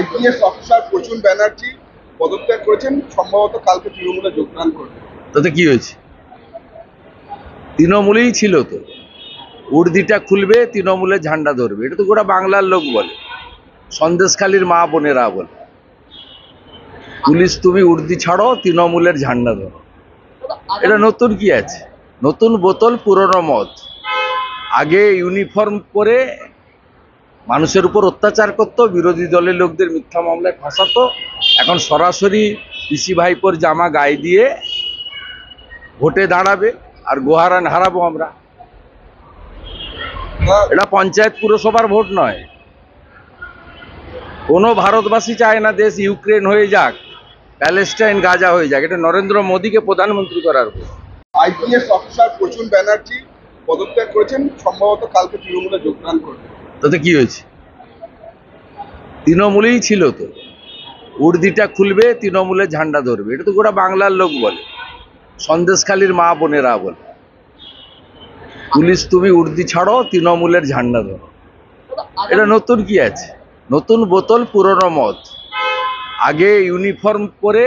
IPS officer প্রচুর ব্যানার্জি পদত্যাগ করেছেন, সম্ভবত কালকে তৃণমূলে যোগদান করবেন। তাতে কি হয়েছে? তৃণমূলেই ছিল তো, উর্দিটা খুলবে, তৃণমূলের ঝান্ডা ধরবে, এটা তো গোটা বাংলার লোক বলে, সন্দেশখালীর মা বোনেরা বলে, পুলিশ তুমি উর্দি ছাড়ো, তৃণমূলের ঝান্ডা ধরো। এটা নতুন কি আছে? নতুন বোতল পুরনো মদ। আগে ইউনিফর্ম পরে মানুষের উপর অত্যাচার করতো, বিরোধী দলের লোকদের মিথ্যা মামলায় ফাঁসাতো, এখন সরাসরি পিসি ভাইপোর জামা গায়ে দিয়ে ভোটে দাঁড়াবে আর গোহারান হারাবো আমরা। এটা পঞ্চায়েত পুরসভার ভোট নয়। কোনো ভারতবাসী চায় না দেশ ইউক্রেন হয়ে যাক, প্যালেস্টাইন গাজা হয়ে যাক। এটা নরেন্দ্র মোদীকে প্রধানমন্ত্রী করার ভোট। আইপিএস অফিসার প্রচুর ব্যানার্জি পদত্যাগ করেছেন, সম্ভবত কালকে তৃণমূলে যোগদান করবেন। তাতে কি হয়েছে? তৃণমূলেই ছিল তো, উর্দিটা খুলবে, তৃণমূলের ঝান্ডা ধরবে, এটা তো গোটা বাংলার লোক বলে, সন্দেশখালীর মা বোনেরা বলে, পুলিশ তুমি উর্দি ছাড়ো, তৃণমূলের ঝান্ডা ধরো। এটা নতুন কি আছে? নতুন বোতল পুরনো মদ। আগে ইউনিফর্ম পরে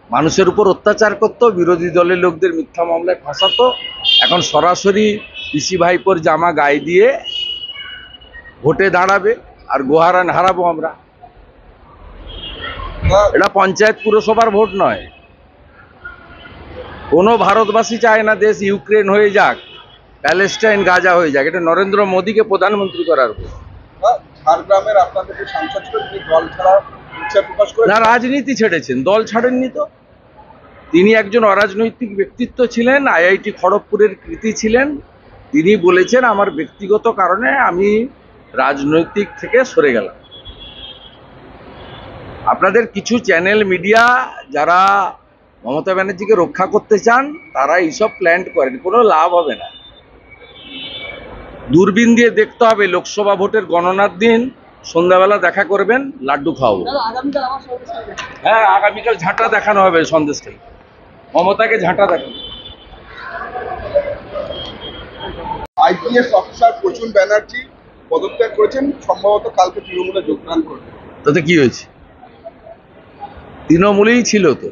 মানুষের উপর অত্যাচার করতো, বিরোধী দলের লোকদের মিথ্যা মামলায় ফাঁসাতো, এখন সরাসরি পিসি ভাইপোর জামা গায়ে দিয়ে ভোটে দাঁড়াবে আর গোহারান হারাবো আমরা। এটা পঞ্চায়েত পুরসভার ভোট নয়। কোনো ভারতবাসী চায় না দেশ ইউক্রেন হয়ে যাক, প্যালেস্টাইন গাজা হয়ে যাক। এটা নরেন্দ্র মোদীকে প্রধানমন্ত্রী করার ভোট। ঝাড়গ্রামের আপনাদের যে সাংসদ ছিল তিনি দল ছাড়া ইচ্ছা প্রকাশ করে না, রাজনীতি ছেড়েছেন, দল ছাড়েননি তো। তিনি একজন অরাজনৈতিক ব্যক্তিত্ব ছিলেন, আইআইটি খড়গপুরের কৃতী ছিলেন। তিনি বলেছেন আমার ব্যক্তিগত কারণে আমি রাজনৈতিক থেকে সরে গেলাম। আপনাদের কিছু চ্যানেল মিডিয়া যারা মমতা ব্যানার্জিকে রক্ষা করতে চান, তারা এইসব প্ল্যান করেন, কোনো লাভ হবে না। দূরবীন দিয়ে দেখতে হবে, লোকসভা ভোটের গণনার দিন সন্ধ্যাবেলা দেখা করবেন, লাড্ডু খাওয়াবো। হ্যাঁ, আগামীকাল ঝাঁটা দেখানো হবে সন্দেশখালী, মমতাকে ঝাঁটা দেখানো। আইপিএস অফিসার প্রচুর ব্যানার্জি পদত্যাগ করেছেন, সম্ভবত কালকে তৃণমূলে যোগদান করবেন। তাতে কি হয়েছে? তৃণমূলেই ছিল তো,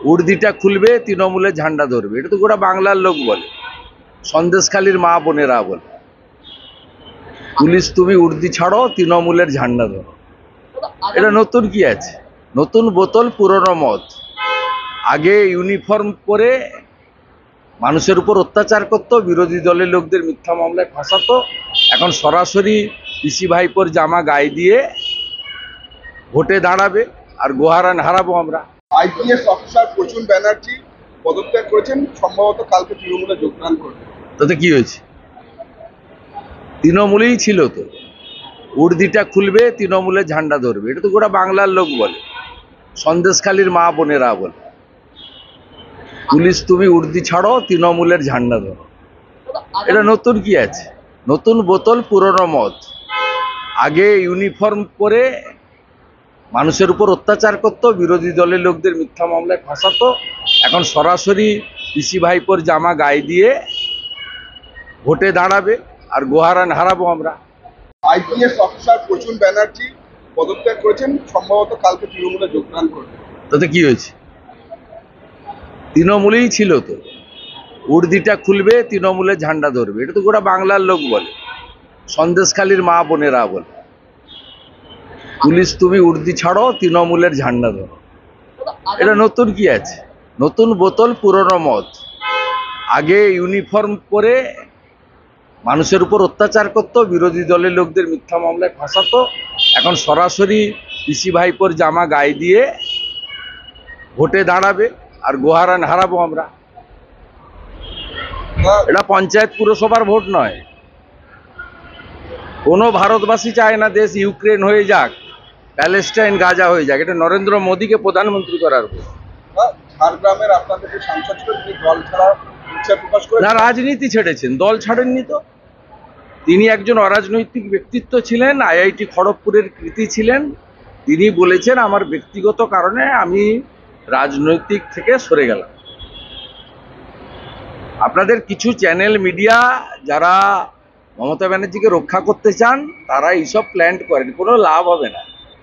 উর্দিটা খুলবে, তৃণমূলের ঝান্ডা ধরবে, এটা তো গোটা বাংলার লোক বলে, সন্দেশখালীর মা বোনেরা বলে, পুলিশ তুমি উর্দি ছাড়ো, তৃণমূলের ঝান্ডা ধরো। এটা নতুন কি আছে? নতুন বোতল পুরনো মদ। আগে ইউনিফর্ম পরে মানুষের উপর অত্যাচার করতো, বিরোধী দলের লোকদের মিথ্যা মামলায় ফাঁসাতো, এখন সরাসরি পিসি ভাইপোর জামা গায়ে দিয়ে ভোটে দাঁড়াবে আর গোহারান হারাবো আমরা। আইপিএস অফিসার প্রচুর ব্যানার্জি পদত্যাগ করেছেন, সম্ভবত কালকে তৃণমূলে যোগদান করবেন। তাতে কি হয়েছে? তৃণমূলেই ছিল তো, উর্দিটা খুলবে, তৃণমূলের ঝান্ডা ধরবে, এটা তো গোটা বাংলার লোক বলে, সন্দেশখালীর মা বোনেরা বলে, পুলিশ তুমি উর্দি ছাড়ো, তৃণমূলের ঝান্ডা ধরো। এটা নতুন কি আছে? নতুন বোতল পুরনো মদ। আগে ইউনিফর্ম পরে মানুষের উপর অত্যাচার করতো, বিরোধী দলের লোকদের মিথ্যা মামলায় ফাঁসাতো, এখন সরাসরি পিসি ভাইপোর জামা গায়ে দিয়ে ভোটে দাঁড়াবে আর গোহারান হারাবো আমরা। আইপিএস অফিসার প্রচুর ব্যানার্জি পদত্যাগ করেছেন, সম্ভবত কালকে তৃণমূলে যোগদান করবেন। তাতে কি হয়েছে? তৃণমূলেই ছিল তো, উর্দিটা খুলবে, তৃণমূলের ঝান্ডা ধরবে, এটা তো গোটা বাংলার লোক বলে, সন্দেশখালীর মা বোনেরা বলে, পুলিশ তুমি উর্দি ছাড়ো, তৃণমূলের ঝান্ডা ধরো। এটা নতুন কি আছে? নতুন বোতল পুরনো মদ। আগে ইউনিফর্ম পরে মানুষের উপর অত্যাচার করতো, বিরোধী দলের লোকদের মিথ্যা মামলায় ফাঁসাতো, এখন সরাসরি পিসি ভাইপোর জামা গায়ে দিয়ে ভোটে দাঁড়াবে আর গোহারান হারাবো আমরা। এটা পঞ্চায়েত পুরসভার ভোট নয়। কোনো ভারতবাসী চায় না দেশ ইউক্রেন হয়ে যাক, প্যালেস্টাইন গাজা হয়ে যাক। এটা নরেন্দ্র মোদীকে প্রধানমন্ত্রী করার ভোট। ঝাড়গ্রামের আপনাদের যে সাংসদ ছিল তিনি দল ছাড়া ইচ্ছা প্রকাশ করে না, রাজনীতি ছেড়েছেন, দল ছাড়েননি তো। তিনি একজন অরাজনৈতিক ব্যক্তিত্ব ছিলেন, আইআইটি খড়গপুরের কৃতী ছিলেন। তিনি বলেছেন আমার ব্যক্তিগত কারণে আমি রাজনৈতিক থেকে সরে গেলাম। আপনাদের কিছু চ্যানেল মিডিয়া যারা মমতা ব্যানার্জিকে রক্ষা করতে চান, তারা এইসব প্ল্যান করেন, কোনো লাভ হবে না।